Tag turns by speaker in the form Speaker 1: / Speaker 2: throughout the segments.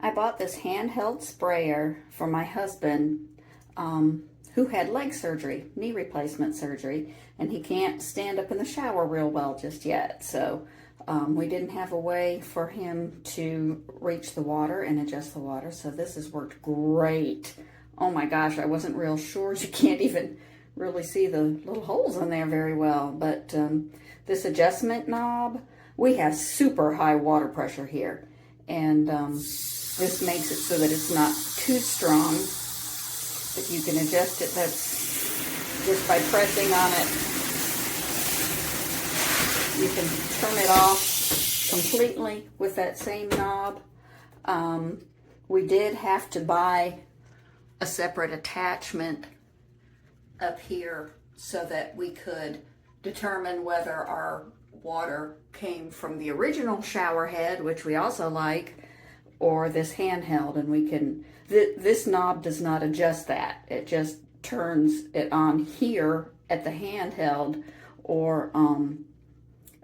Speaker 1: I bought this handheld sprayer for my husband who had leg surgery, knee replacement surgery, and he can't stand up in the shower real well just yet. So we didn't have a way for him to reach the water and adjust the water. So this has worked great. Oh my gosh, I wasn't real sure. You can't even really see the little holes in there very well. But this adjustment knob, we have super high water pressure here. And this makes it so that it's not too strong, but you can adjust it. That's just by pressing on it. You can turn it off completely with that same knob. We did have to buy a separate attachment up here so that we could determine whether our water came from the original shower head, which we also like, or this handheld. And we can, this knob does not adjust that. It just turns it on here at the handheld, or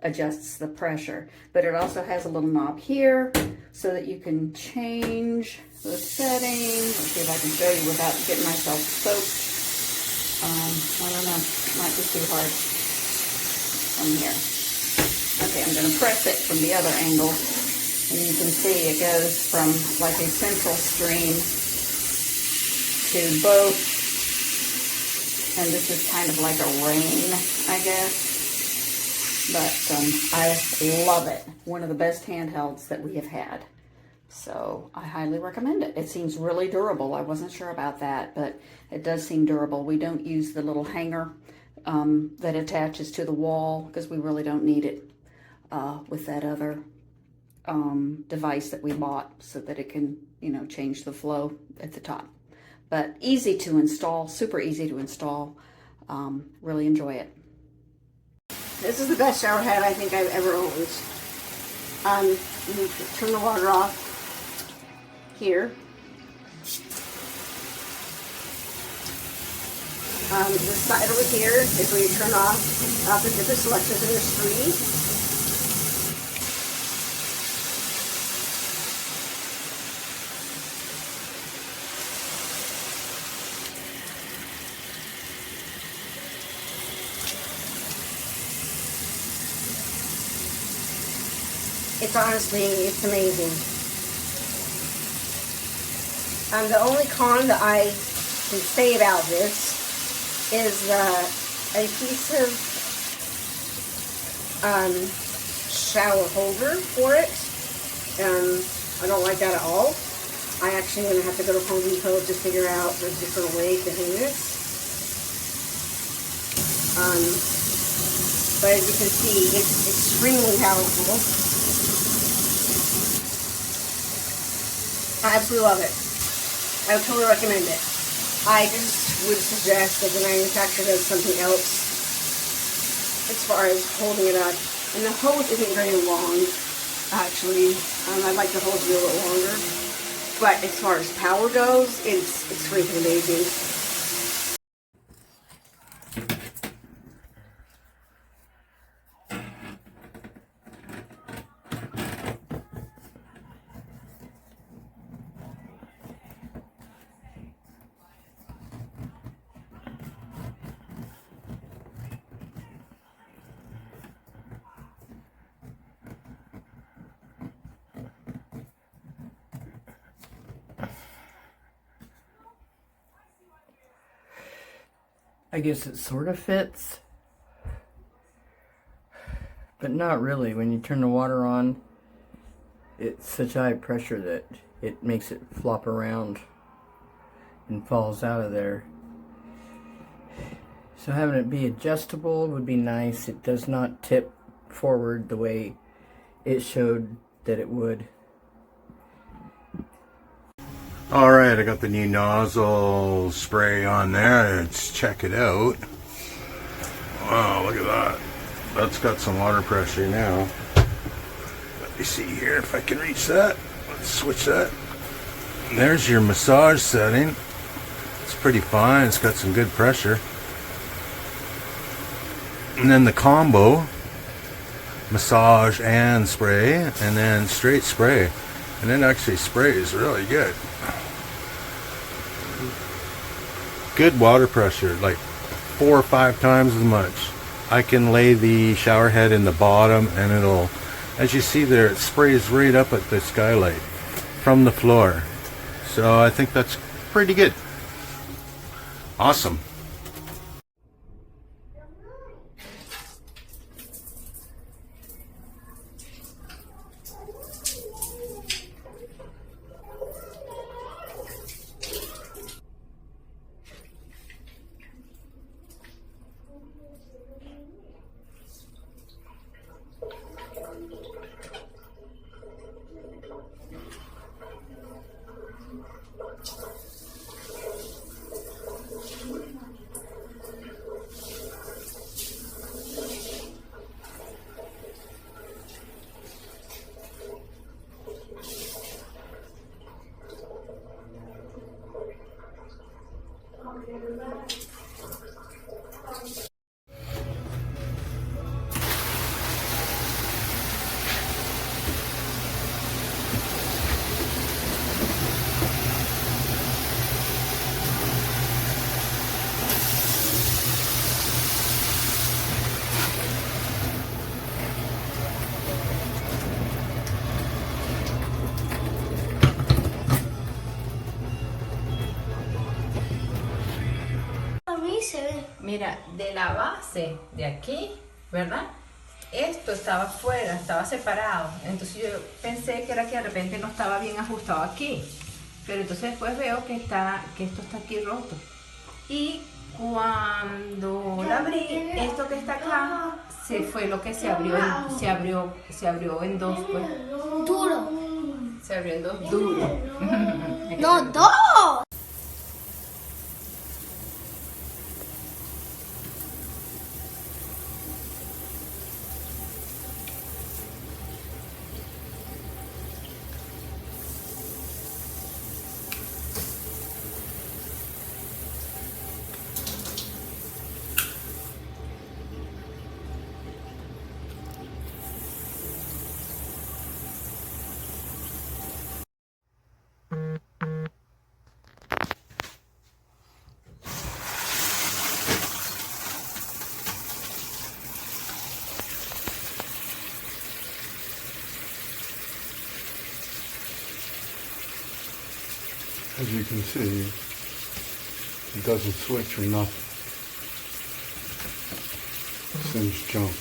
Speaker 1: adjusts the pressure. But it also has a little knob here so that you can change the setting. Let's see if I can show you without getting myself soaked. I don't know, might be too hard from here. Okay, I'm going to press it from the other angle, and you can see it goes from like a central stream to both, and this is kind of like a rain, I guess. But I love it. One of the best handhelds that we have had. So I highly recommend it. It seems really durable. I wasn't sure about that, but it does seem durable. We don't use the little hanger that attaches to the wall because we really don't need it with that other device that we bought, so that it can, you know, change the flow at the top. But easy to install, super easy to install. Really enjoy it.
Speaker 2: This is the best shower head I think I've ever owned. You turn the water off here. This side over here is where you turn off the different selections, and there's 3. It's amazing. The only con that I can say about this is a piece of shower holder for it. I don't like that at all. I actually am going to have to go to Home Depot to figure out a different way to hang this. But as you can see, it's extremely powerful. I absolutely love it. I would totally recommend it. I just would suggest that the manufacturer does something else as far as holding it up. And the hose isn't very long, actually. I'd like the hose to be a little longer. But as far as power goes, it's freaking amazing.
Speaker 3: I guess it sort of fits, but not really. When you turn the water on, it's such high pressure that it makes it flop around and falls out of there. So having it be adjustable would be nice. It does not tip forward the way it showed that it would.
Speaker 4: Alright, I got the new nozzle spray on there. Let's check it out. Wow, look at that. That's got some water pressure now. Let me see here if I can reach that. Let's switch that. And there's your massage setting. It's pretty fine. It's got some good pressure. And then the combo, massage and spray, and then straight spray. And it actually sprays really good. Good water pressure, like 4 or 5 times as much. I can lay the shower head in the bottom and it'll, as you see there, it sprays right up at the skylight from the floor. So I think that's pretty good. Awesome.
Speaker 5: Mira, de la base de aquí, ¿verdad? Esto estaba fuera, estaba separado. Entonces yo pensé que era que de repente no estaba bien ajustado aquí. Pero entonces después veo que esto está aquí roto. Y cuando la abrí, esto que está acá, se fue lo que se abrió en dos, pues.
Speaker 6: Duro.
Speaker 5: Se abrió en dos duro.
Speaker 6: No, dos.
Speaker 4: As you can see, it doesn't switch or nothing. This thing's junk.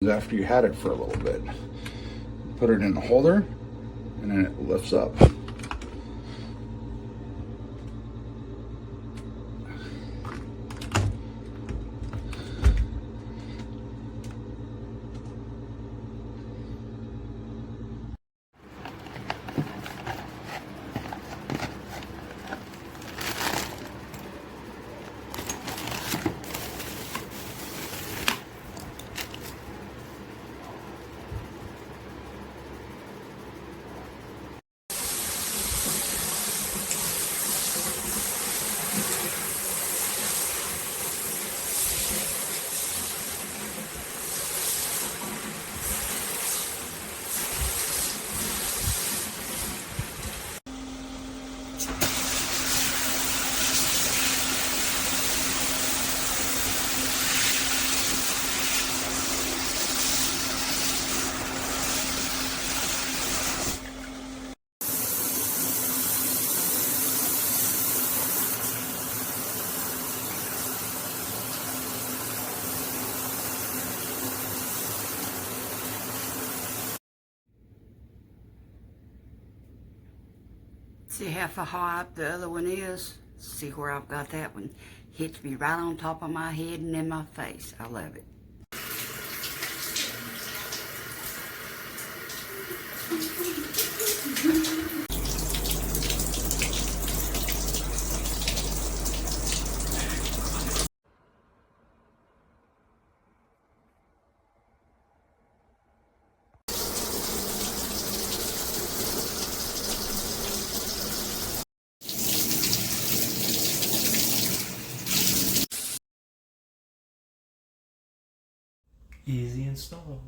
Speaker 4: After you had it for a little bit, put it in the holder and then it lifts up.
Speaker 7: See how far high up the other one is? See where I've got that one? Hits me right on top of my head and in my face. I love it.
Speaker 8: Easy install.